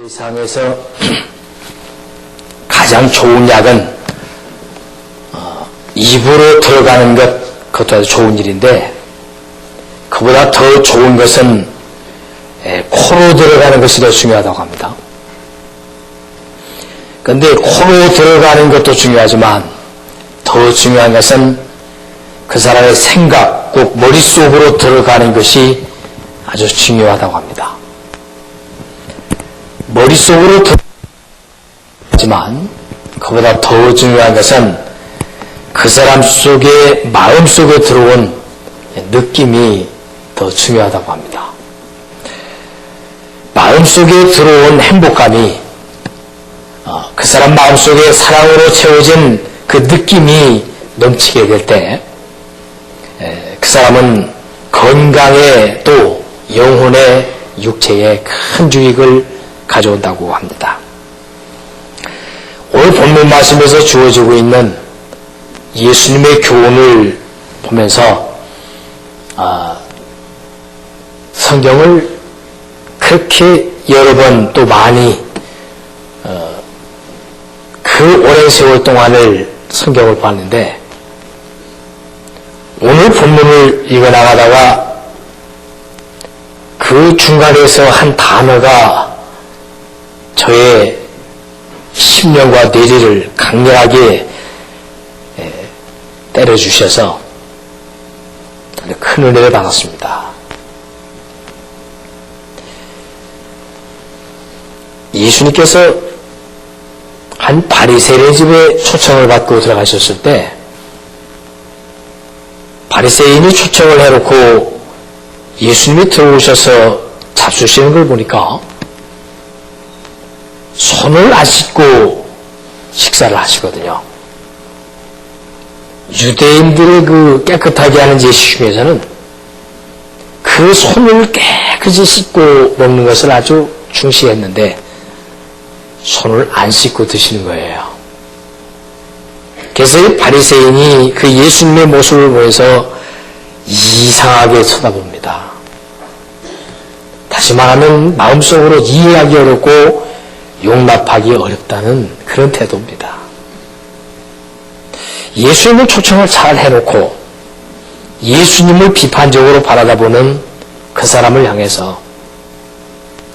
세상에서 가장 좋은 약은 입으로 들어가는 것, 그것도 아주 좋은 일인데, 그보다 더 좋은 것은 코로 들어가는 것이 더 중요하다고 합니다. 그런데 코로 들어가는 것도 중요하지만 더 중요한 것은 그 사람의 생각, 꼭 머릿속으로 들어가는 것이 아주 중요하다고 합니다. 머릿속으로 들어가지만 그보다 더 중요한 것은 그 사람 속에, 마음속에 들어온 느낌이 더 중요하다고 합니다. 마음속에 들어온 행복감이 그 사람 마음속에 사랑으로 채워진 그 느낌이 넘치게 될 때 그 사람은 건강에 또 영혼의 육체에 큰 유익을 가져온다고 합니다. 오늘 본문 말씀에서 주어지고 있는 예수님의 교훈을 보면서 성경을 그렇게 여러 번 또 많이 그 오랜 세월 동안을 성경을 봤는데 오늘 본문을 읽어나가다가 그 중간에서 한 단어가 저의 심령과 뇌리를 강렬하게 때려주셔서 큰 은혜를 받았습니다. 예수님께서 한 바리새인의 집에 초청을 받고 들어가셨을 때 바리새인이 초청을 해놓고 예수님이 들어오셔서 잡수시는 걸 보니까 손을 안 씻고 식사를 하시거든요. 유대인들의 그 깨끗하게 하는 예식 중에서는 그 손을 깨끗이 씻고 먹는 것을 아주 중시했는데 손을 안 씻고 드시는 거예요. 그래서 이 바리새인이 그 예수님의 모습을 보면서 이상하게 쳐다봅니다. 다시 말하면 마음속으로 이해하기 어렵고 용납하기 어렵다는 그런 태도입니다. 예수님을 초청을 잘 해놓고 예수님을 비판적으로 바라다보는 그 사람을 향해서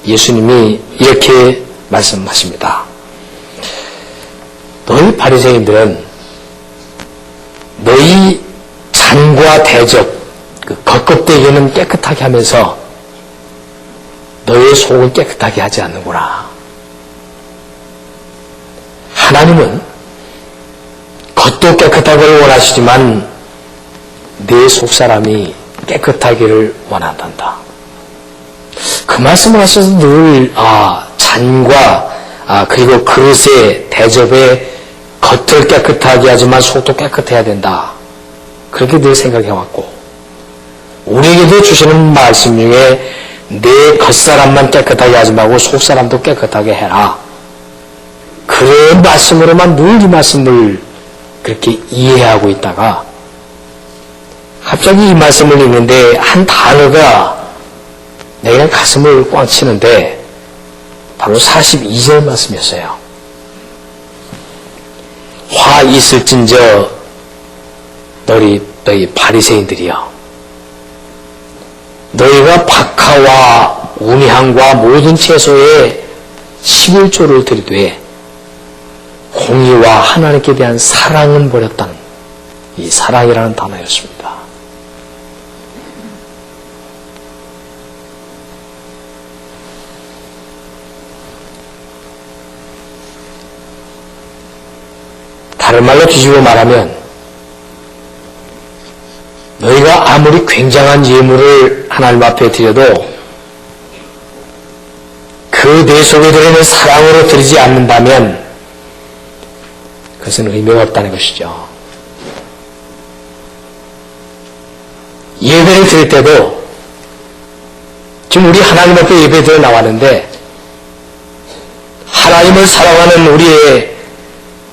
예수님이 이렇게 말씀하십니다. 너희 바리새인들은 너희 잔과 대접, 그 겉껍데기는 깨끗하게 하면서 너의 속은 깨끗하게 하지 않는구나. 하나님은 겉도 깨끗하기를 원하시지만 내 속사람이 깨끗하기를 원한단다. 그 말씀을 하셔서 늘 잔과 그리고 그릇의 대접의 겉을 깨끗하게 하지만 속도 깨끗해야 된다. 그렇게 늘 생각해왔고 우리에게도 주시는 말씀 중에 내 겉사람만 깨끗하게 하지 말고 속사람도 깨끗하게 해라. 그런 말씀으로만 늘 이 말씀을 그렇게 이해하고 있다가 갑자기 이 말씀을 읽는데 한 단어가 내가 가슴을 꽝 치는데 바로 42절 말씀이었어요. 화 있을진저 너희 바리새인들이여, 너희가 박하와 운향과 모든 채소에 11조를 드리되 공의와 하나님께 대한 사랑은 버렸다는 이 사랑이라는 단어였습니다. 다른 말로 뒤집어 말하면 너희가 아무리 굉장한 예물을 하나님 앞에 드려도 그 내 속에 들어있는 사랑으로 드리지 않는다면 그것은 의미가 없다는 것이죠. 예배를 드릴 때도 지금 우리 하나님 앞에 예배 드려 나왔는데 하나님을 사랑하는 우리의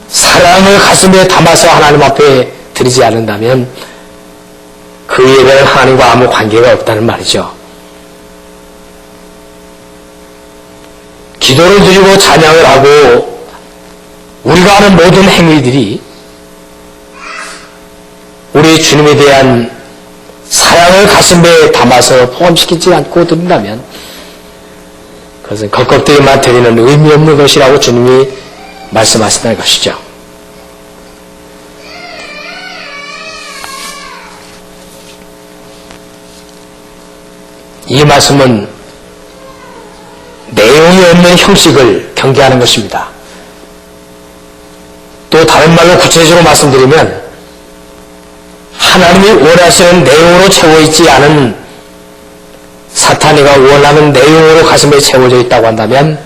사랑을 가슴에 담아서 하나님 앞에 드리지 않는다면 그 예배는 하나님과 아무 관계가 없다는 말이죠. 기도를 드리고 찬양을 하고 우리가 하는 모든 행위들이 우리 주님에 대한 사랑을 가슴에 담아서 포함시키지 않고 드린다면 그것은 겉껍데기만 드리는 의미 없는 것이라고 주님이 말씀하신다는 것이죠. 이 말씀은 내용이 없는 형식을 경계하는 것입니다. 또 다른 말로 구체적으로 말씀드리면 하나님이 원하시는 내용으로 채워있지 않은 사탄이가 원하는 내용으로 가슴에 채워져 있다고 한다면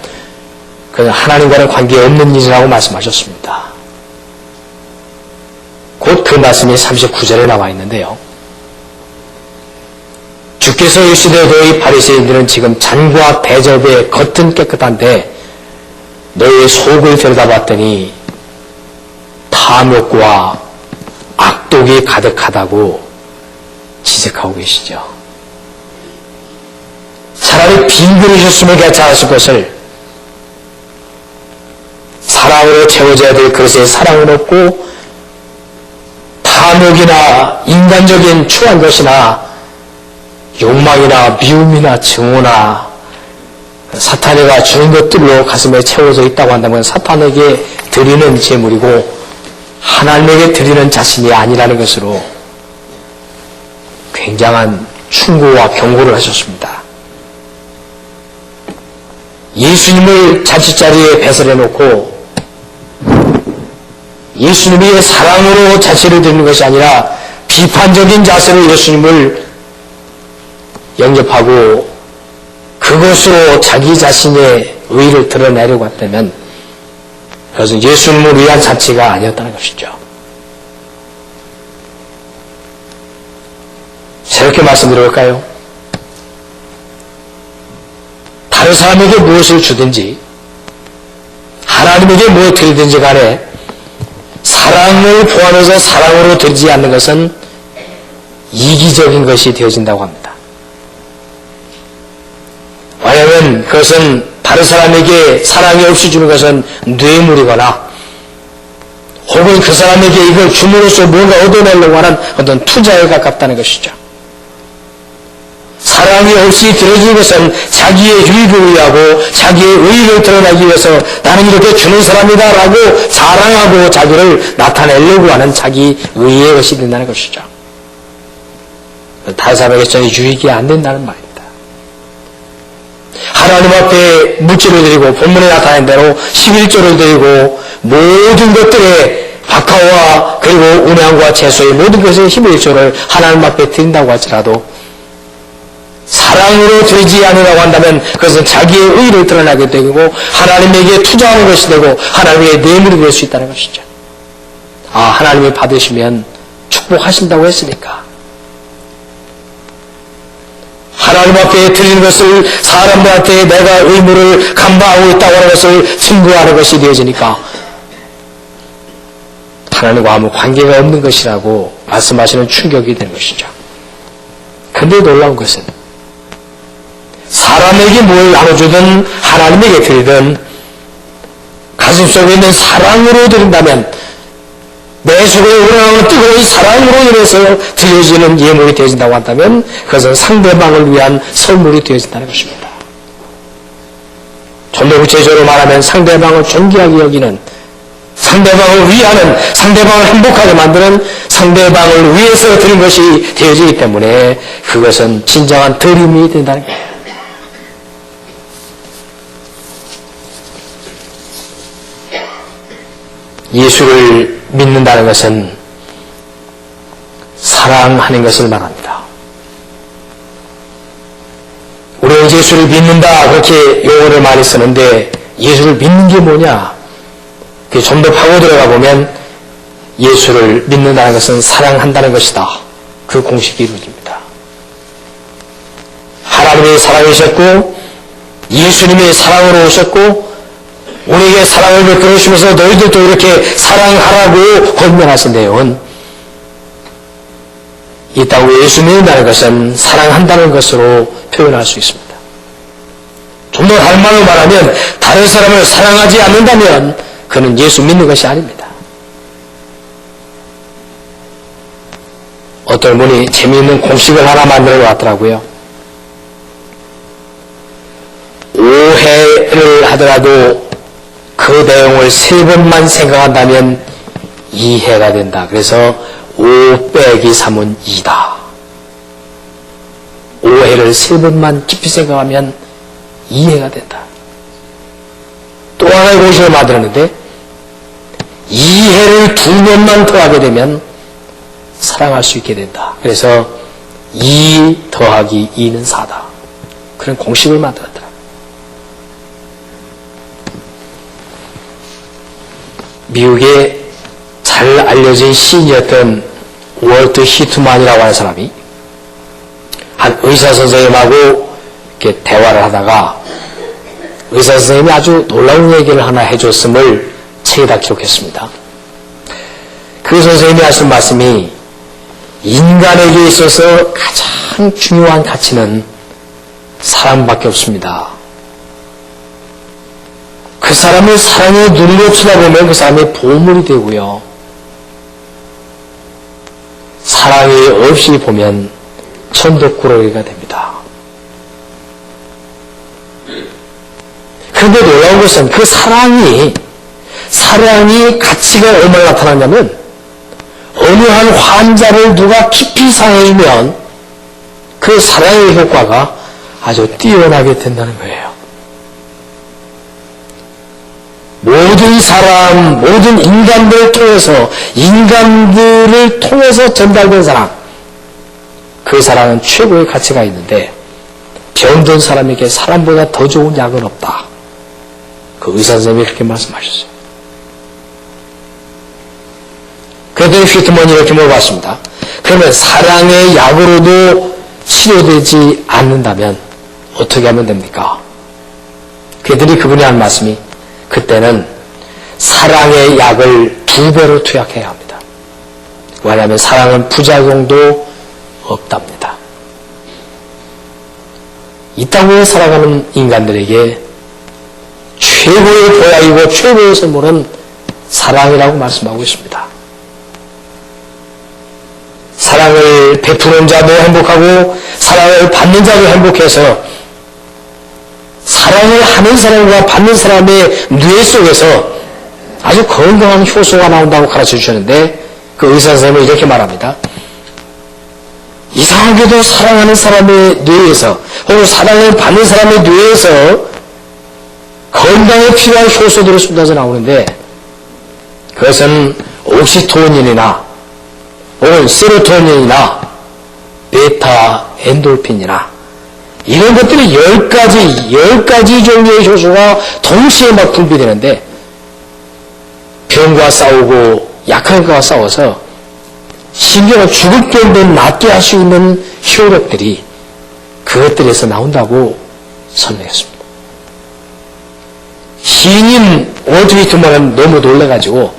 그는 하나님과는 관계없는 일이라고 말씀하셨습니다. 곧 그 말씀이 39절에 나와 있는데요. 주께서 이르시되 너희 바리새인들은 지금 잔과 대접의 겉은 깨끗한데 너희 속을 들여다봤더니 탐욕과 악독이 가득하다고 지적하고 계시죠. 차라리 빈 그릇이었으면 괜찮았을 것을 사랑으로 채워져야 될 그릇에 사랑은 없고 탐욕이나 인간적인 추한 것이나 욕망이나 미움이나 증오나 사탄이가 주는 것들로 가슴에 채워져 있다고 한다면 사탄에게 드리는 제물이고 하나님에게 드리는 자신이 아니라는 것으로 굉장한 충고와 경고를 하셨습니다. 예수님을 잔치자리에 배설해놓고 예수님이 사랑으로 잔치를 드리는 것이 아니라 비판적인 자세로 예수님을 영접하고 그것으로 자기 자신의 의의를 드러내려고 했다면 그것은 예수님을 위한 잔치가 아니었다는 것이죠. 새롭게 말씀드려볼까요? 다른 사람에게 무엇을 주든지 하나님에게 무엇을 드리든지 간에 사랑을 포함해서 사랑으로 드리지 않는 것은 이기적인 것이 되어진다고 합니다. 왜냐하면 그것은 다른 사람에게 사랑이 없이 주는 것은 뇌물이거나 혹은 그 사람에게 이걸 줌으로써 뭔가 얻어내려고 하는 어떤 투자에 가깝다는 것이죠. 사랑이 없이 드려지는 것은 자기의 유익을 위하고 자기의 의의를 드러내기 위해서 나는 이렇게 주는 사람이다 라고 자랑하고 자기를 나타내려고 하는 자기 의의의 것이 된다는 것이죠. 다른 사람에게 전혀 유익이 안 된다는 말입니다. 하나님 앞에 물질을 드리고 본문에 나타낸 대로 11조를 드리고 모든 것들의 박하와 그리고 운양과 채소의 모든 것의 11조를 하나님 앞에 드린다고 할지라도 사랑으로 드리지 않으라고 한다면 그것은 자기의 의의를 드러나게 되고 하나님에게 투자하는 것이 되고 하나님의 뇌물이 될 수 있다는 것이죠. 하나님이 받으시면 축복하신다고 했으니까 하나님 앞에 드리는 것을 사람들한테 내가 의무를 감당하고 있다고 하는 것을 증거하는 것이 되어지니까 하나님과 아무 관계가 없는 것이라고 말씀하시는 충격이 되는 것이죠. 근데 놀라운 것은 사람에게 뭘 나눠주든 하나님에게 드리든 가슴속에 있는 사랑으로 드린다면 내 속에 우러나오는 뜨거운 사랑으로 인해서 드려지는 예물이 되어진다고 한다면 그것은 상대방을 위한 선물이 되어진다는 것입니다. 좀 더 구체적으로 말하면 상대방을 존귀하게 여기는 상대방을 위하는 상대방을 행복하게 만드는 상대방을 위해서 드린 것이 되어지기 때문에 그것은 진정한 드림이 된다는 거예요. 예수를 믿는다는 것은 사랑하는 것을 말합니다. 우리는 예수를 믿는다 그렇게 용어를 많이 쓰는데 예수를 믿는 게 뭐냐? 좀 더 파고 들어가 보면 예수를 믿는다는 것은 사랑한다는 것이다. 그 공식이 이루어집니다. 하나님이 사랑이셨고 예수님이 사랑으로 오셨고 우리에게 사랑을 베풀어 주시면서 너희들도 이렇게 사랑하라고 권면하신 내용은 있다고 예수 믿는다는 것은 사랑한다는 것으로 표현할 수 있습니다. 좀 더 다른 말로 말하면 다른 사람을 사랑하지 않는다면 그는 예수 믿는 것이 아닙니다. 어떤 분이 재미있는 공식을 하나 만들어 놨더라고요. 오해를 하더라도 그 내용을 3번만 생각한다면 이해가 된다. 그래서 5 빼기 3은 2다. 오해를 3번만 깊이 생각하면 이해가 된다. 또 하나의 공식을 만들었는데 이해를 2번만 더하게 되면 사랑할 수 있게 된다. 그래서 2 더하기 2는 4다. 그런 공식을 만들었더라. 미국에 잘 알려진 시인이었던 월트 히트만이라고 하는 사람이 한 의사 선생님하고 이렇게 대화를 하다가 의사 선생님이 아주 놀라운 얘기를 하나 해줬음을 책에다 기록했습니다. 그 선생님이 하신 말씀이 인간에게 있어서 가장 중요한 가치는 사랑밖에 없습니다. 그 사람을 사랑의 눈으로 쳐다보면 그 사람의 보물이 되고요. 사랑이 없이 보면 천덕꾸러기가 됩니다. 그런데 놀라운 것은 그 사랑이 가치가 얼마나 나타나냐면 어느 한 환자를 누가 깊이 사랑하면 그 사랑의 효과가 아주 뛰어나게 된다는 거예요. 모든 사람, 모든 인간들을 통해서 전달된 사랑, 그 사랑은 최고의 가치가 있는데 병든 사람에게 사람보다 더 좋은 약은 없다. 그 의사 선생님이 그렇게 말씀하셨어요. 그랬더니 휘트먼이 이렇게 물어봤습니다. 그러면 사랑의 약으로도 치료되지 않는다면 어떻게 하면 됩니까? 그랬더니 그분이 한 말씀이 그때는 사랑의 약을 2배로 투약해야 합니다. 왜냐하면 사랑은 부작용도 없답니다. 이 땅을 살아가는 인간들에게 최고의 보약이고 최고의 선물은 사랑이라고 말씀하고 있습니다. 사랑을 베푸는 자도 행복하고 사랑을 받는 자도 행복해서 사랑을 하는 사람과 받는 사람의 뇌 속에서 아주 건강한 효소가 나온다고 가르쳐 주셨는데 그 의사 선생님은 이렇게 말합니다. 이상하게도 사랑하는 사람의 뇌에서 혹은 사랑을 받는 사람의 뇌에서 건강에 필요한 효소들이 쏟아져 나오는데 그것은 옥시토닌이나 혹은 세로토닌이나 베타 엔돌핀이나 이런 것들이 10가지 종류의 효소가 동시에 막 분비되는데 병과 싸우고 약한 것과 싸워서 심지어 죽을 병도 낫게 할 수 있는 효력들이 그것들에서 나온다고 설명했습니다. 시인인 월트 휘트먼은 너무 놀라가지고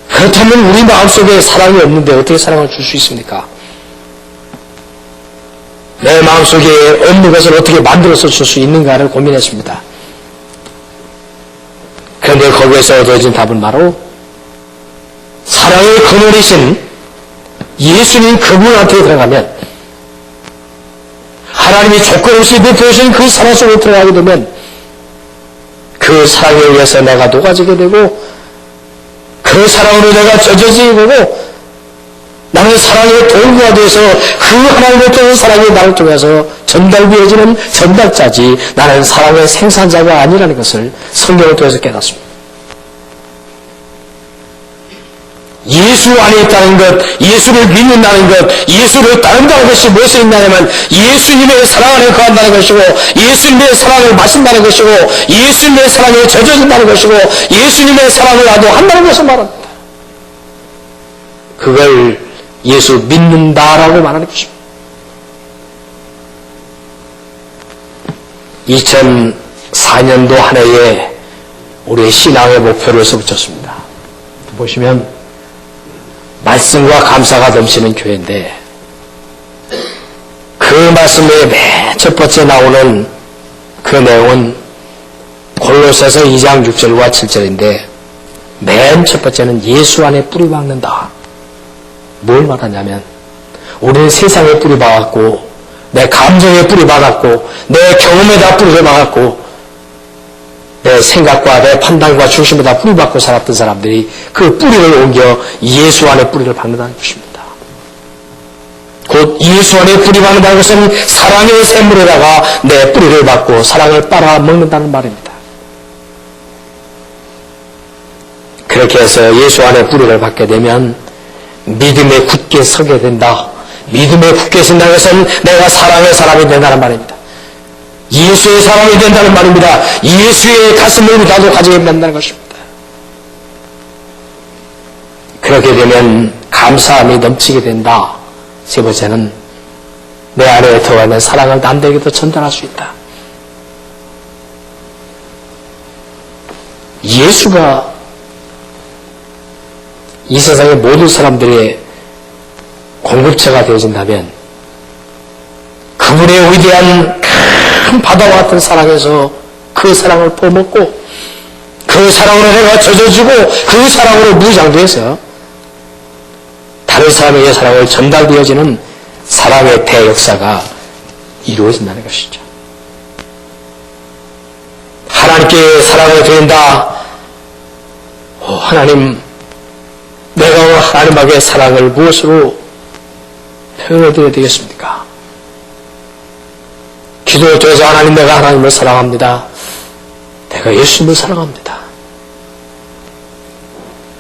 그렇다면 우리 마음속에 사랑이 없는데 어떻게 사랑을 줄 수 있습니까? 내 마음속에 없는 것을 어떻게 만들어서 줄 수 있는가를 고민했습니다. 그런데 거기에서 얻어진 답은 바로 사랑의 근원이신 예수님 그분한테 들어가면 하나님이 조건 없이 베푸신 그 사랑 속에 들어가게 되면 그 사랑에 의해서 내가 녹아지게 되고 그 사랑으로 내가 젖어지게 되고 나는 사랑의 도구가 돼서 그 하나님의 통한 사랑이 나를 통해서 전달되어지는 전달자지 나는 사랑의 생산자가 아니라는 것을 성경을 통해서 깨닫습니다. 예수 안에 있다는 것, 예수를 믿는다는 것, 예수를 따른다는 것이 무엇에 있냐면 예수님의 사랑 안에 거한다는 것이고 예수님의 사랑을 마신다는 것이고 예수님의 사랑에 젖어진다는 것이고 예수님의 사랑을 나도 한다는 것을 말합니다. 그걸 예수 믿는다라고 말하는 것입니다. 2004년도 한 해에 우리의 신앙의 목표를 써붙였습니다. 보시면 말씀과 감사가 넘치는 교회인데 그 그 말씀의 맨 첫 번째 나오는 그 내용은 골로새서 2장 6절과 7절인데 맨 첫 번째는 예수 안에 뿌리 박는다. 뭘 말하냐면 우리는 세상에 뿌리 박았고 내 감정에 뿌리 박았고 내 경험에다 뿌리를 박았고 내 생각과 내 판단과 중심에다 뿌리 박고 살았던 사람들이 그 뿌리를 옮겨 예수 안에 뿌리를 박는다는 것입니다. 곧 예수 안에 뿌리 박는다는 것은 사랑의 샘물에다가 내 뿌리를 박고 사랑을 빨아먹는다는 말입니다. 그렇게 해서 예수 안에 뿌리를 박게 되면 믿음에 굳게 서게 된다. 믿음에 굳게 선다는 것은 내가 사랑의 사람이 된다는 말입니다. 예수의 사람이 된다는 말입니다. 예수의 가슴을 나도 가지게 된다는 것입니다. 그렇게 되면 감사함이 넘치게 된다. 세 번째는 내 안에 더하면 사랑을 남들에게도 전달할 수 있다. 예수가 이 세상의 모든 사람들의 공급처가 되어진다면 그분의 위대한 큰 바다와 같은 사랑에서 그 사랑을 퍼먹고 그 사랑으로 내가 젖어지고 그 사랑으로 무장돼서 다른 사람에게 사랑을 전달되어지는 사랑의 대역사가 이루어진다는 것이죠. 하나님께 사랑을 드린다. 하나님, 내가 하나님에게 사랑을 무엇으로 표현해 드려야 되겠습니까? 기도를 통해서 하나님, 내가 하나님을 사랑합니다. 내가 예수님을 사랑합니다.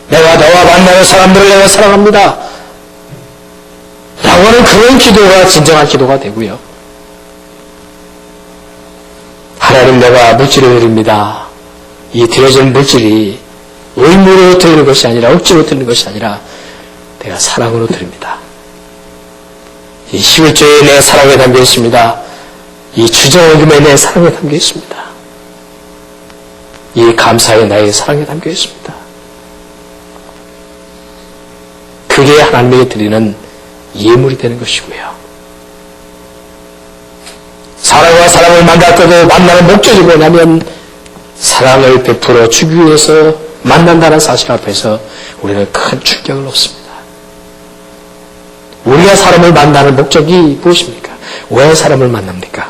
내가 너와 만나는 사람들을 내가 사랑합니다. 라고 하는 그런 기도가 진정한 기도가 되고요. 하나님, 내가 물질을 드립니다. 이 드려진 물질이 의무로 드리는 것이 아니라 억지로 드리는 것이 아니라 내가 사랑으로 드립니다. 이 11조에 내 사랑에 담겨 있습니다. 이 주정원금에 내 사랑에 담겨 있습니다. 이 감사에 나의 사랑에 담겨 있습니다. 그게 하나님에게 드리는 예물이 되는 것이고요. 사랑과 사랑을 만날 때도 만나는 목적이 뭐냐면 사랑을 베풀어 주기 위해서 만난다는 사실 앞에서 우리는 큰 충격을 얻습니다. 우리가 사람을 만나는 목적이 무엇입니까? 왜 사람을 만납니까?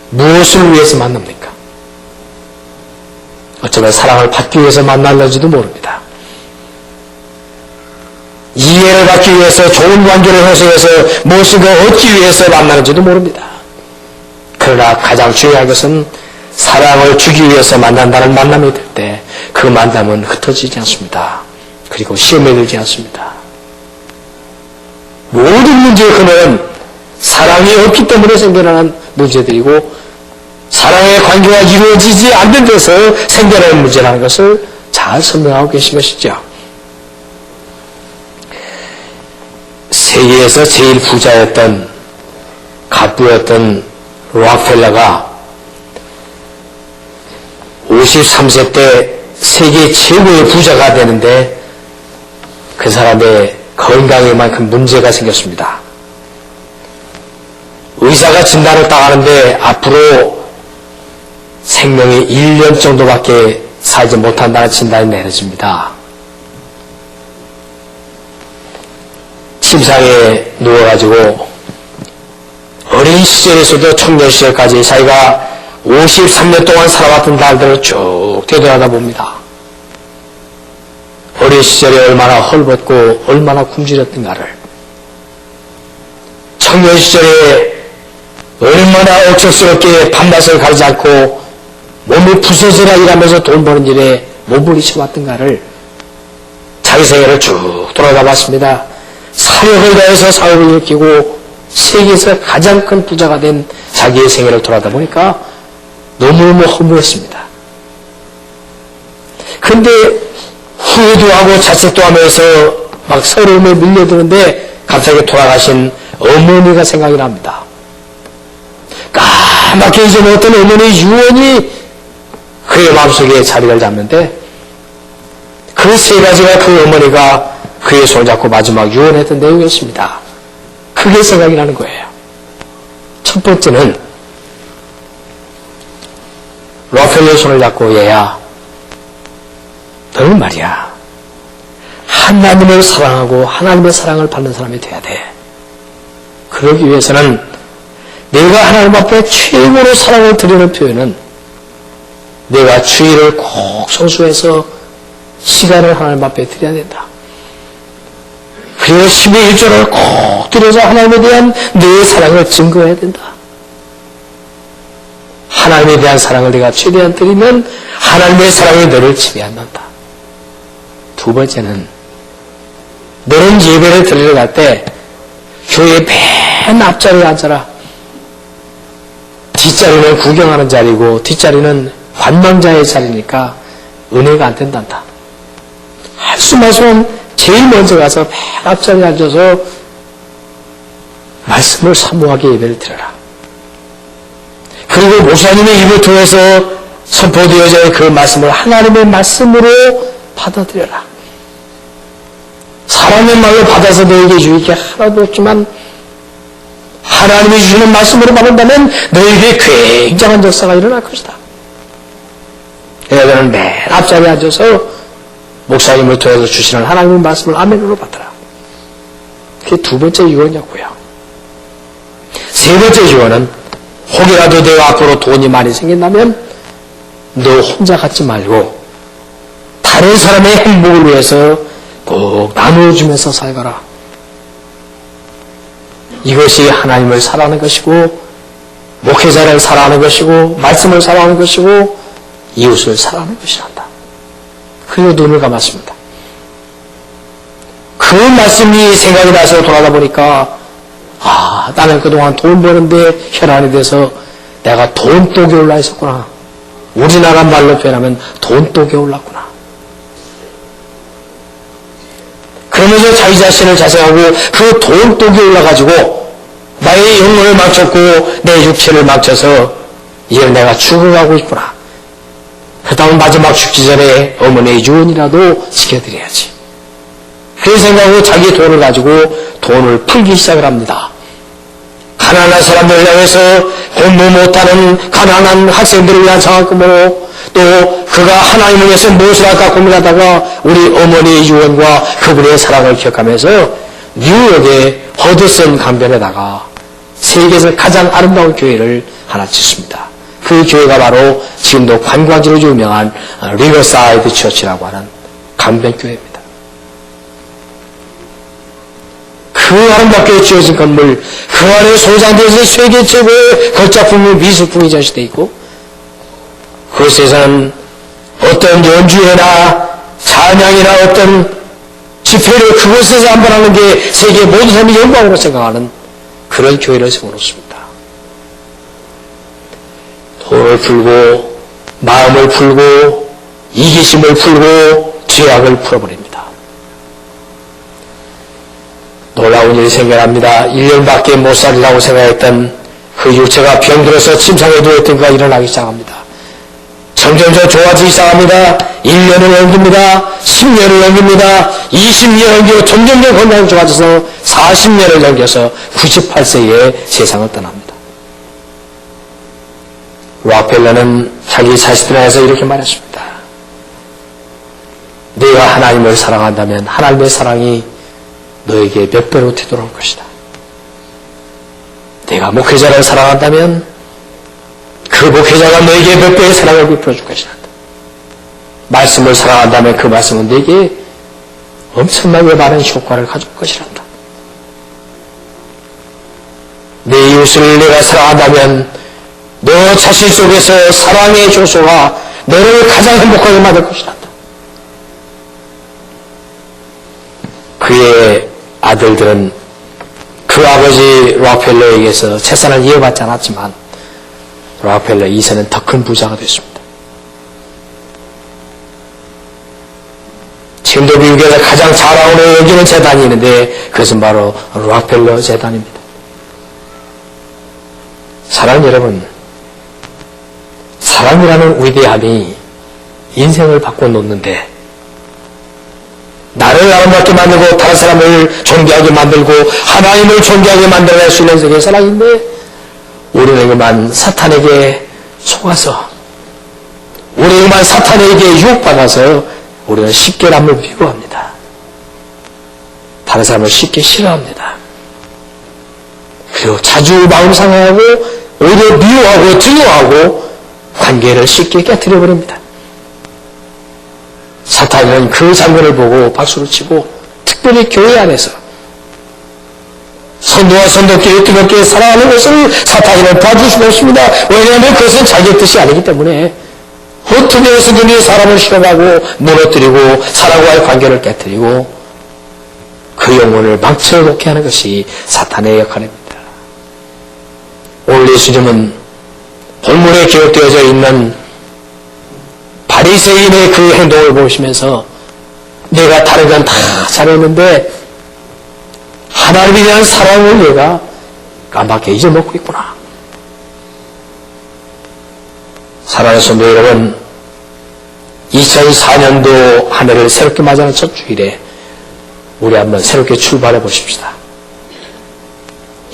무엇을 위해서 만납니까? 어쩌면 사랑을 받기 위해서 만날는지도 모릅니다. 이해를 받기 위해서 좋은 관계를 형성해서 무엇인가 얻기 위해서 만나는지도 모릅니다. 그러나 가장 중요한 것은 사랑을 주기 위해서 만난다는 만남이 될 때 그 만남은 흩어지지 않습니다. 그리고 시험에 들지 않습니다. 모든 문제의 근원은 사랑이 없기 때문에 생겨나는 문제들이고 사랑의 관계가 이루어지지 않는 데서 생겨나는 문제라는 것을 잘 설명하고 계신 것이죠. 세계에서 제일 부자였던 갑부였던 록펠러가 53세 때 세계 최고의 부자가 되는데 그 사람의 건강에만큼 문제가 생겼습니다. 의사가 진단을 딱 하는데 앞으로 생명이 1년 정도밖에 살지 못한다는 진단이 내려집니다. 침상에 누워가지고 어린 시절에서도 청년 시절까지 자기가 53년 동안 살아왔던 날들을 쭉 되돌아다 봅니다. 어린 시절에 얼마나 헐벗고 얼마나 굶주렸던가를, 청년 시절에 얼마나 억척스럽게 밤낮을 가리지 않고 몸이 부서져라 일하면서 돈 버는 일에 몸부림쳐왔던가를 자기 생애를 쭉 돌아다 봤습니다. 사력을 다해서 사업을 일으키고 세계에서 가장 큰 부자가 된 자기의 생애를 돌아다 보니까 너무너무 허무했습니다. 근데 후회도 하고 자책도 하면서 막 서러움에 밀려드는데 갑자기 돌아가신 어머니가 생각이 납니다. 까맣게 잊어먹었던 어머니의 유언이 그의 마음속에 자리를 잡는데 그 세 가지가 그 어머니가 그의 손을 잡고 마지막 유언했던 내용이었습니다. 그게 생각이 나는 거예요. 첫 번째는 록펠러의 손을 잡고 얘야, 너는 말이야 하나님을 사랑하고 하나님의 사랑을 받는 사람이 돼야 돼. 그러기 위해서는 내가 하나님 앞에 최고로 사랑을 드리는 표현은 내가 주일을 꼭 성수해서 시간을 하나님 앞에 드려야 된다. 그리고 12일조를 꼭 드려서 하나님에 대한 내 사랑을 증거해야 된다. 하나님에 대한 사랑을 내가 최대한 드리면 하나님의 사랑이 너를 지배한다. 두 번째는 너는 예배를 드리러 갈 때 교회 맨 앞자리에 앉아라. 뒷자리는 구경하는 자리고 뒷자리는 관망자의 자리니까 은혜가 안 된단다. 할 수만 있으면 제일 먼저 가서 맨 앞자리에 앉아서 말씀을 사모하게 예배를 드려라. 그리고 목사님의 입을 통해서 선포되어져 그 말씀을 하나님의 말씀으로 받아들여라. 사람의 말로 받아서 너에게 주일 게 하나도 없지만 하나님이 주시는 말씀으로 받는다면 너에게 굉장한 역사가 일어날 것이다. 너는 맨 앞자리에 앉아서 목사님을 통해서 주시는 하나님의 말씀을 아멘으로 받아라. 그게 두 번째 유언이었고요. 세 번째 유언은 혹이라도 내가 앞으로 돈이 많이 생긴다면 너 혼자 갖지 말고 다른 사람의 행복을 위해서 꼭 나누어주면서 살거라. 이것이 하나님을 사랑하는 것이고 목회자를 사랑하는 것이고 말씀을 사랑하는 것이고 이웃을 사랑하는 것이란다. 그리고 눈을 감았습니다. 그 말씀이 생각이 나서 돌아다 보니까 나는 그동안 돈 버는데 혈안이 돼서 내가 돈독에 올라 있었구나. 우리나라 말로 표현하면 돈독에 올랐구나. 그러면서 자기 자신을 자생하고 그 돈독에 올라가지고 나의 영혼을 망쳤고 내 육체를 망쳐서 이제 내가 죽어가고 있구나. 그 다음 마지막 죽기 전에 어머니의 유언이라도 지켜드려야지. 그 생각하고 자기 돈을 가지고 돈을 풀기 시작을 합니다. 가난한 사람들을 향해서 공부 못하는 가난한 학생들을 위한 장학금으로 또 그가 하나님을 위해서 무엇을 할까 고민하다가 우리 어머니의 유언과 그분의 사랑을 기억하면서 뉴욕의 허드슨 강변에다가 세계에서 가장 아름다운 교회를 하나 짓습니다. 그 교회가 바로 지금도 관광지로 유명한 리버사이드 처치라고 하는 강변교회입니다. 그 아름답게 지어진 건물, 그 안에 소장되어서 세계 최고의 걸작품이 미술품이 전시되어 있고 그곳에서는 어떤 연주회나 찬양이나 어떤 집회를 그곳에서 한번 하는 게 세계 모든 사람이 영광으로 생각하는 그런 교회를 세워놓습니다. 돈을 풀고 마음을 풀고 이기심을 풀고 죄악을 풀어버립니다. 놀라운 일이 생겨납니다. 1년밖에 못 살리라고 생각했던 그 육체가 병들어서 침상에 누워있던 그가 일어나기 시작합니다. 점점점 좋아지기 시작합니다. 1년을 넘깁니다. 10년을 넘깁니다. 20년을 넘기고 점점점 건강이 좋아져서 40년을 넘겨서 98세에 세상을 떠납니다. 록펠러는 자기 자신을 향해서 이렇게 말했습니다. 네가 하나님을 사랑한다면 하나님의 사랑이 너에게 몇 배로 되돌아올 것이다. 내가 목회자를 사랑한다면 그 목회자가 너에게 몇 배의 사랑을 베풀어 줄 것이다. 말씀을 사랑한다면 그 말씀은 너에게 엄청나게 많은 효과를 가져올 것이란다. 내 이웃을 내가 사랑한다면 너 자신 속에서 사랑의 조소가 너를 가장 행복하게 만들 것이란다. 그의 아들들은 그 아버지 록펠러에게서 재산을 이어받지 않았지만 록펠러 2세는 더 큰 부자가 됐습니다. 지금도 미국에서 가장 자랑으로 여기는 재단이 있는데 그것은 바로 록펠러 재단입니다. 사랑하는 여러분, 사랑이라는 위대함이 인생을 바꿔놓는데 나를 아름답게 만들고 다른 사람을 존귀하게 만들고 하나님을 존귀하게 만들어낼 수 있는 세계의 사랑인데 우리는 그만 사탄에게 속아서, 우리는 그만 사탄에게 유혹받아서 우리는 쉽게 남을 미워합니다. 다른 사람을 쉽게 싫어합니다. 그리고 자주 마음 상하고 오히려 미워하고 두려워하고 관계를 쉽게 깨뜨려버립니다. 사탄은 그 장면을 보고 박수를 치고, 특별히 교회 안에서 선도와 선도끼리 뜨겁게 사랑하는 것을 사탄은 봐줄 수가 없습니다. 왜냐하면 그것은 자기의 뜻이 아니기 때문에 어떻게 해서든지 사람을 실험하고 무너뜨리고 사람과의 관계를 깨뜨리고 그 영혼을 망쳐놓게 하는 것이 사탄의 역할입니다. 오늘 예수님은 본문에 기록되어져 있는 바리새인의 그 행동을 보시면서 내가 다른 건 다 잘했는데 하나님에 대한 사랑을 내가 까맣게 잊어먹고 있구나. 사랑하는 성도 여러분, 2004년도 한 해를 새롭게 맞이하는 첫 주일에 우리 한번 새롭게 출발해 보십시다.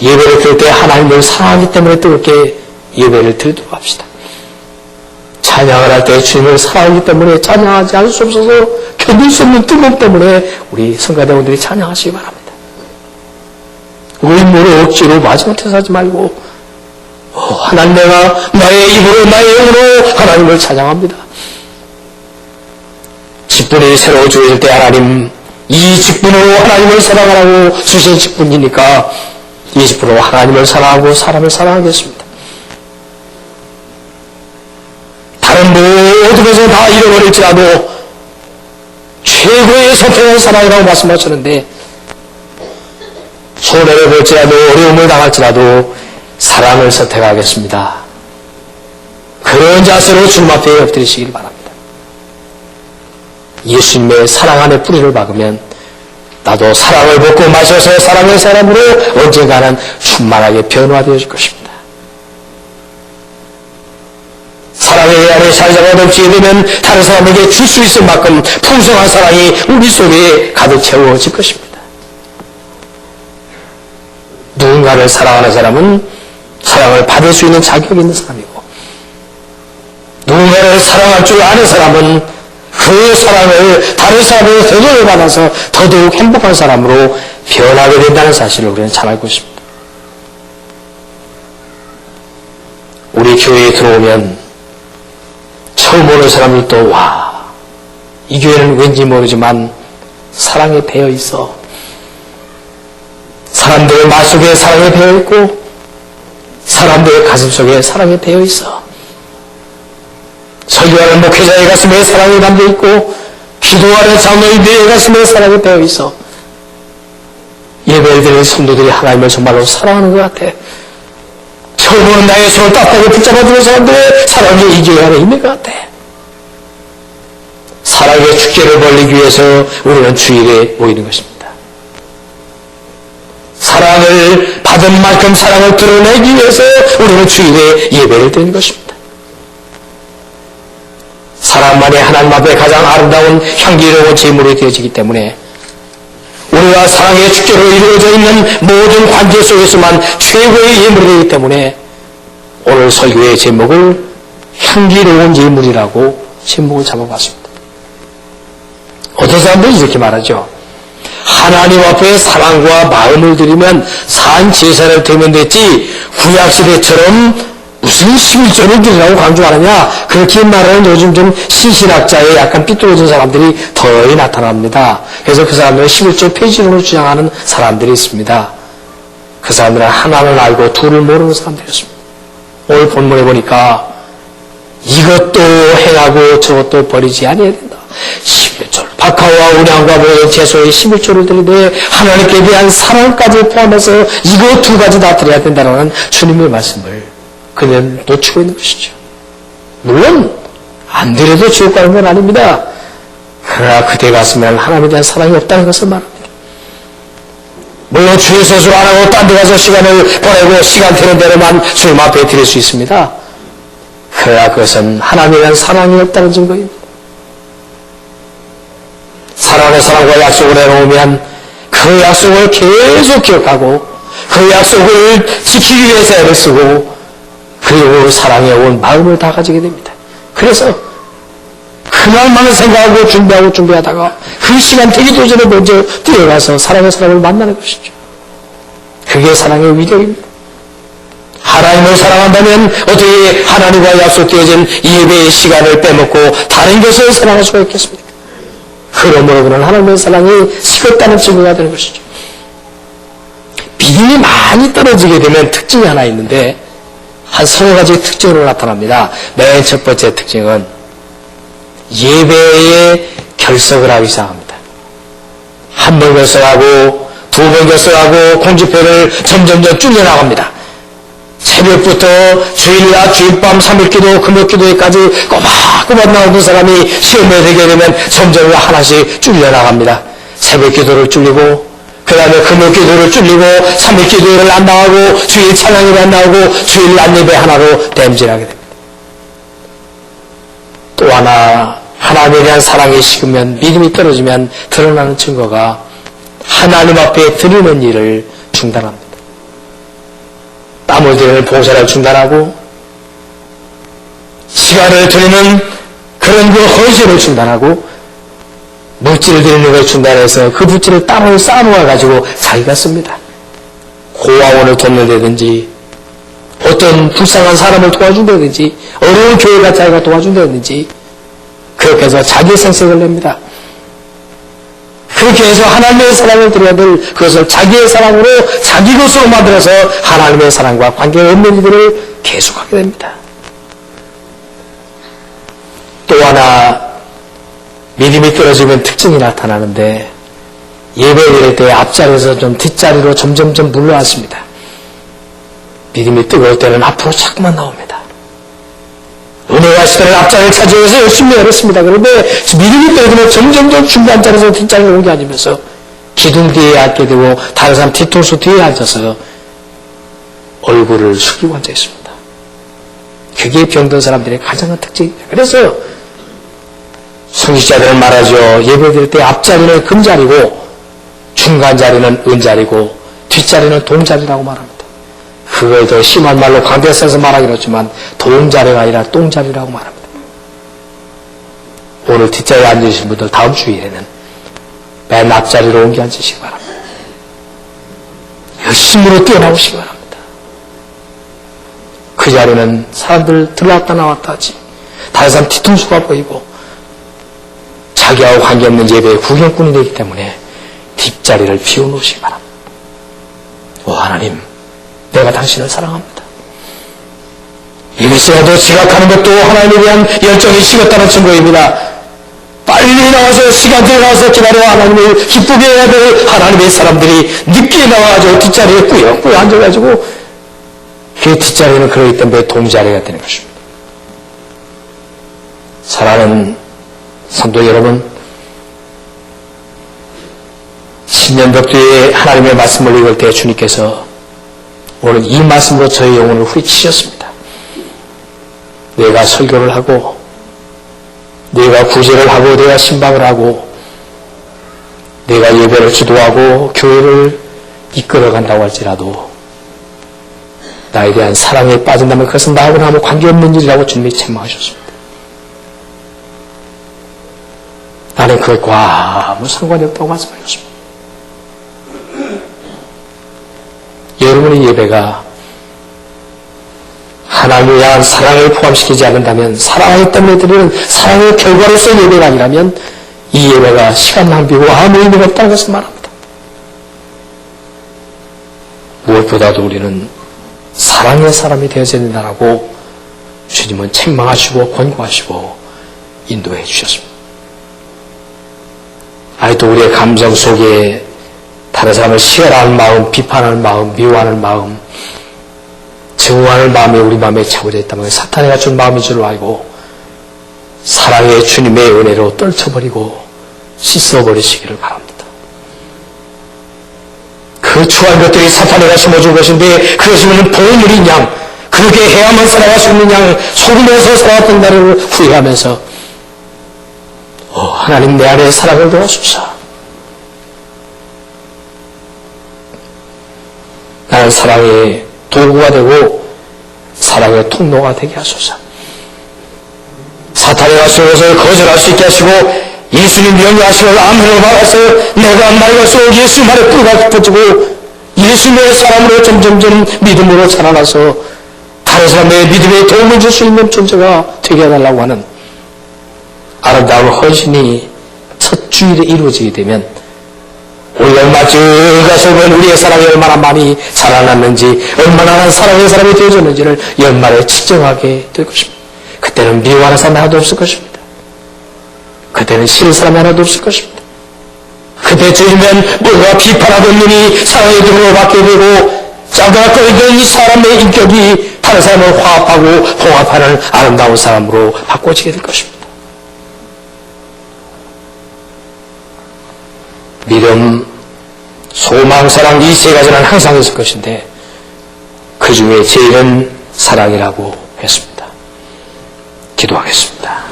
예배를 드릴 때 하나님을 사랑하기 때문에 뜨겁게 예배를 드리도록 합시다. 찬양을 할 때 주님을 사랑하기 때문에 찬양하지 않을 수 없어서 견딜 수 없는 뜨거움 때문에 우리 성가대원들이 찬양하시기 바랍니다. 의무로 억지로 마지못해서 하지 말고 하나님, 내가 나의 입으로 나의 영으로 하나님을 찬양합니다. 직분이 새로 주어질 때 하나님, 이 직분으로 하나님을 사랑하라고 주신 직분이니까 이 직분으로 하나님을 사랑하고 사람을 사랑하겠습니다. 다른 모든 것을 다 잃어버릴지라도 최고의 선택은 사랑이라고 말씀하셨는데, 손해를 볼지라도 어려움을 당할지라도 사랑을 선택하겠습니다. 그런 자세로 주님 앞에 엎드리시길 바랍니다. 예수님의 사랑 안에 뿌리를 박으면 나도 사랑을 먹고 마셔서 사랑의 사람으로 언젠가는 충만하게 변화되어질 것입니다. 사랑의 안에 살자가 넘치게 되면 다른 사람에게 줄 수 있을 만큼 풍성한 사랑이 우리 속에 가득 채워질 것입니다. 누군가를 사랑하는 사람은 사랑을 받을 수 있는 자격이 있는 사람이고, 누군가를 사랑할 줄 아는 사람은 그 사랑을 다른 사람에게 대접을 받아서 더더욱 행복한 사람으로 변하게 된다는 사실을 우리는 잘 알고 있습니다. 우리 교회에 들어오면 처음 오는 사람들도 와, 이 교회는 왠지 모르지만 사랑에 배어 있어. 사람들의 말 속에 사랑이 배어있고 사람들의 가슴 속에 사랑이 배어있어. 설교하는 목회자의 가슴에 사랑이 담겨있고 기도하는 장로님들의 가슴에 사랑이 배어있어. 예배를 드리는 성도들이 하나님을 정말로 사랑하는 것 같아. 처음 오는 나의 손을 따뜻하게 붙잡아주는 사람들의 사랑이 이 교회 안에 있는 것 같아. 사랑의 축제를 벌리기 위해서 우리는 주일에 모이는 것입니다. 사랑을 받은 만큼 사랑을 드러내기 위해서 우리는 주일에 예배를 드리는 것입니다. 사랑만이 하나님 앞에 가장 아름다운 향기로운 제물이 되어지기 때문에 우리가 사랑의 축제로 이루어져 있는 모든 관계 속에서만 최고의 예물이 되기 때문에 오늘 설교의 제목을 향기로운 예물이라고 제목을 잡아봤습니다. 어떤 사람들이 이렇게 말하죠. 하나님 앞에 사랑과 마음을 드리면 산 제사를 드리면 됐지 구약시대처럼 무슨 11조를 드리라고 강조하느냐, 그렇게 말하는 요즘 좀 신신학자의 약간 삐뚤어진 사람들이 더히 나타납니다. 그래서 그 사람들은 11조 폐지론을 주장하는 사람들이 있습니다. 그 사람들은 하나를 알고 둘을 모르는 사람들이었습니다. 오늘 본문에 보니까 이것도 행하고 저것도 버리지 아니해야 된다. 11조를 박하와 운양과 모든 제소의 11조를 드리되 하나님께 대한 사랑까지 포함해서 이거 두 가지 다 드려야 된다는 주님의 말씀을 그는 놓치고 있는 것이죠. 물론 안 드려도 지옥 가는 건 아닙니다. 그러나 그대 가슴에는 하나님에 대한 사랑이 없다는 것을 말합니다. 물론 주의 소수를 안 하고 딴 데 가서 시간을 보내고 시간 되는 대로만 주님 앞에 드릴 수 있습니다. 그러나 그것은 하나님에 대한 사랑이 없다는 증거입니다. 사랑의 사람과 약속을 해놓으면 그 약속을 계속 기억하고 그 약속을 지키기 위해서 애를 쓰고 그리고 사랑에 온 마음을 다 가지게 됩니다. 그래서 그날만 생각하고 준비하다가 그 시간 되기 전에 먼저 뛰어가서 사랑의 사람을 만나는 것이죠. 그게 사랑의 위력입니다. 하나님을 사랑한다면 어떻게 하나님과 약속되어진 예배의 시간을 빼먹고 다른 것을 사랑할 수가 있겠습니까? 그러므로 그는 하나님의 사랑이 식었다는 증거가 되는 것이죠. 믿음이 많이 떨어지게 되면 특징이 하나 있는데 한 3가지 특징으로 나타납니다. 맨 첫 번째 특징은 예배에 결석을 하기 시작합니다. 한 번 결석하고 두 번 결석하고 공집회를 점점점 줄여나갑니다. 새벽부터 주일날 주일밤 3일기도 금요기도에까지 꼬박꼬박 나오는 사람이 시험에 되게 되면 점점 하나씩 줄여나갑니다. 새벽기도를 줄이고 그 다음에 금요기도를 줄이고 3일기도를 안 나가고 주일 찬양을 안 나오고 주일 낮예배 하나로 땜질하게 됩니다. 또 하나 하나님에 대한 사랑이 식으면 믿음이 떨어지면 드러나는 증거가 하나님 앞에 드리는 일을 중단합니다. 땀을 들이는 봉사를 중단하고 시간을 드리는 그런 그 헌신을 중단하고 물질을 드리는 걸 중단해서 그 물질을 따로 쌓아놓아 가지고 자기가 씁니다. 고아원을 돕는다든지 어떤 불쌍한 사람을 도와준다든지 어려운 교회가 자기가 도와준다든지 그렇게 해서 자기 생색을 냅니다. 그렇게 해서 하나님의 사랑을 드려야 될 그것을 자기의 사랑으로 자기 것으로 만들어서 하나님의 사랑과 관계가 없는 일들을 계속하게 됩니다. 또 하나 믿음이 떨어지면 특징이 나타나는데 예배 드릴 때 앞자리에서 좀 뒷자리로 점점점 물러왔습니다. 믿음이 뜨거울 때는 앞으로 자꾸만 나옵니다. 은혜가 있을 때는 앞자리를 차지해서 열심히 열었습니다. 그런데 믿음이 떨어지면 점점점 중간 자리에서 뒷자리로 옮겨 앉으면서 기둥 뒤에 앉게 되고 다른 사람 뒤통수 뒤에 앉아서 얼굴을 숙이고 앉아 있습니다. 그게 병든 사람들의 가장 큰 특징입니다. 그래서 성직자들은 말하죠. 예배 드릴 때 앞자리는 금자리고 중간 자리는 은자리고 뒷자리는 동자리라고 말합니다. 그걸 더 심한 말로 광대에서 말하기로 했지만 동자리가 아니라 똥자리라고 말합니다. 오늘 뒷자리에 앉으신 분들 다음 주일에는 맨 앞자리로 옮겨 앉으시기 바랍니다. 열심으로 뛰어나오시기 바랍니다. 그 자리는 사람들 들어왔다 나왔다 하지 다른 사람 뒤통수가 보이고 자기하고 관계없는 예배의 구경꾼이 되기 때문에 뒷자리를 비워놓으시기 바랍니다. 오 하나님, 내가 당신을 사랑합니다. 예배시간도 지각하는 것도 하나님에 대한 열정이 식었다는 증거입니다. 빨리 나와서 시간 들어가서 기다려 하나님을 기쁘게 해야 될 하나님의 사람들이 늦게 나와가지고 뒷자리에 꾸역꾸역 앉아가지고 그 뒷자리는 그러기 때문에 동자리가 되는 것입니다. 사랑하는 성도 여러분, 신년벽두에 하나님의 말씀을 읽을 때 주님께서 오늘 이 말씀으로 저의 영혼을 후리치셨습니다. 내가 설교를 하고 내가 구제를 하고 내가 신방을 하고 내가 예배를 주도하고 교회를 이끌어간다고 할지라도 나에 대한 사랑에 빠진다면 그것은 나하고는 아무 관계없는 일이라고 주님이 책망하셨습니다. 나는 그것과 아무 상관이 없다고 말씀하셨습니다. 여러분의 예배가 하나님을 향한 사랑을 포함시키지 않는다면 사랑하기 때문에 드리는 사랑의 결과로서의 예배가 아니라면 이 예배가 시간 낭비고 아무 의미가 없다는 것을 말합니다. 무엇보다도 우리는 사랑의 사람이 되어야 된다고 주님은 책망하시고 권고하시고 인도해 주셨습니다. 아직도 우리의 감정 속에 다른 사람을 시해하는 마음, 비판하는 마음, 미워하는 마음, 증오하는 마음이 우리 마음에 차고져 있다면 사탄이 갖춘 마음인 줄 알고 사랑의 주님의 은혜로 떨쳐버리고 씻어버리시기를 바랍니다. 그 추한 것들이 사탄이가 심어준 것인데 그것이 무슨 보물인 양, 그렇게 해야만 살아갈 수 있는 양, 속으면서 살아왔던 나를 후회하면서 하나님 내 안에 사랑을 도와주소서. 나는 사랑의 도구가 되고 사랑의 통로가 되게 하소서. 사탄의 가속에서 거절할 수 있게 하시고 예수님 명령하시고 아멘을 받아서 내가 맑아서 예수 말에 뿌리가 깊어지고 예수님의 사람으로 점점점 믿음으로 자라나서 다른 사람의 믿음에 도움을 줄 수 있는 존재가 되게 해달라고 하는 아름다운 헌신이 첫 주일에 이루어지게 되면 우리 얼마 쭉 가서 우리의 사랑이 얼마나 많이 자라났는지 얼마나 사랑의 사람이 되어졌는지를 연말에 측정하게 될 것입니다. 그때는 미워하는 사람이 하나도 없을 것입니다. 그때는 싫은 사람이 하나도 없을 것입니다. 그때 주이면 뭐가 비판하던 눈이 사랑의 눈으로 바뀌게 되고 짜다가 꺼이던 이 사람의 인격이 다른 사람을 화합하고 봉합하는 아름다운 사람으로 바꿔지게 될 것입니다. 믿음, 소망, 사랑 이 세 가지는 항상 있을 것인데 그 중에 제일은 사랑이라고 했습니다. 기도하겠습니다.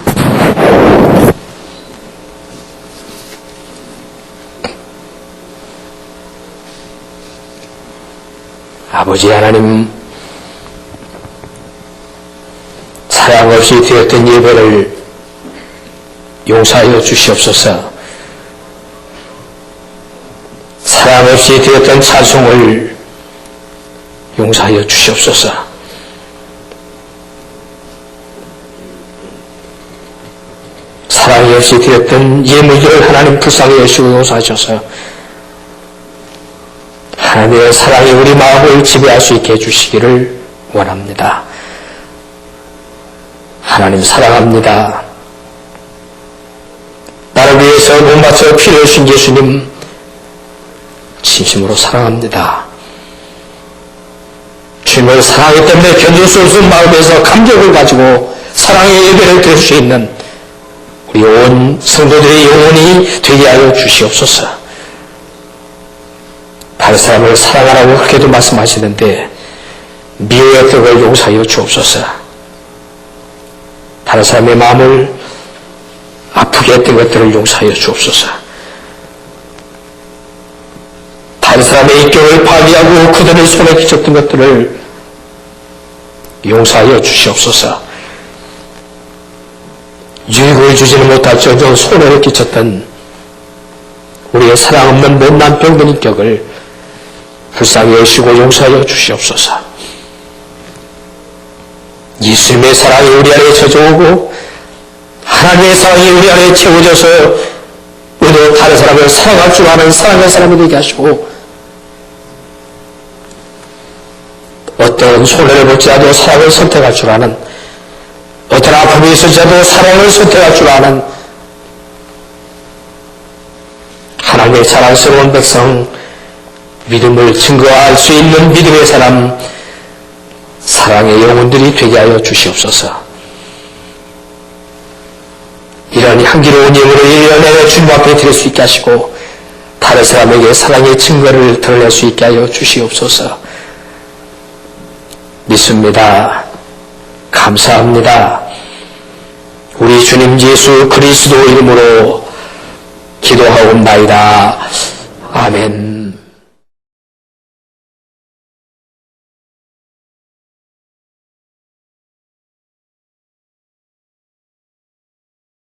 아버지 하나님, 사랑 없이 드렸던 예배를 용서하여 주시옵소서. 사랑 없이 드렸던 찬송을 용서하여 주시옵소서. 사랑이 없이 드렸던 예물들을 하나님 불쌍히 여시고 용서하셔서 하나님의 사랑이 우리 마음을 지배할 수 있게 해주시기를 원합니다. 하나님 사랑합니다. 나를 위해서 못 맞춰 피를 흘리신 예수님 진심으로 사랑합니다. 주님을 사랑하기 때문에 견딜 수 없는 마음에서 감격을 가지고 사랑의 예배를 드릴 수 있는 우리 온 성도들의 영혼이 되게 하여 주시옵소서. 다른 사람을 사랑하라고 그렇게도 말씀하시는데 미워했던 걸 용서하여 주옵소서. 다른 사람의 마음을 아프게 했던 것들을 용서하여 주옵소서. 다른 사람의 인격을 파괴하고 그들의 손에 끼쳤던 것들을 용서하여 주시옵소서. 유익을 주지는 못할지언정 손해를 끼쳤던 우리의 사랑 없는 못난 병든 인격을 불쌍히 여시고 용서하여 주시옵소서. 예수님의 사랑이 우리 안에 젖어오고 하나님의 사랑이 우리 안에 채워져서 우리도 다른 사람을 사랑할 줄 아는 사랑의 사람이 되게 하시고 어떤 손해를 볼지라도 사랑을 선택할 줄 아는 어떤 아픔이 있을지라도 사랑을 선택할 줄 아는 하나님의 사랑스러운 백성 믿음을 증거할 수 있는 믿음의 사람 사랑의 영혼들이 되게 하여 주시옵소서. 이런 향기로운 예물을 1년 내내 주님 앞에 드릴 수 있게 하시고 다른 사람에게 사랑의 증거를 드러낼 수 있게 하여 주시옵소서. 믿습니다. 감사합니다. 우리 주님 예수 그리스도 이름으로 기도하옵나이다. 아멘.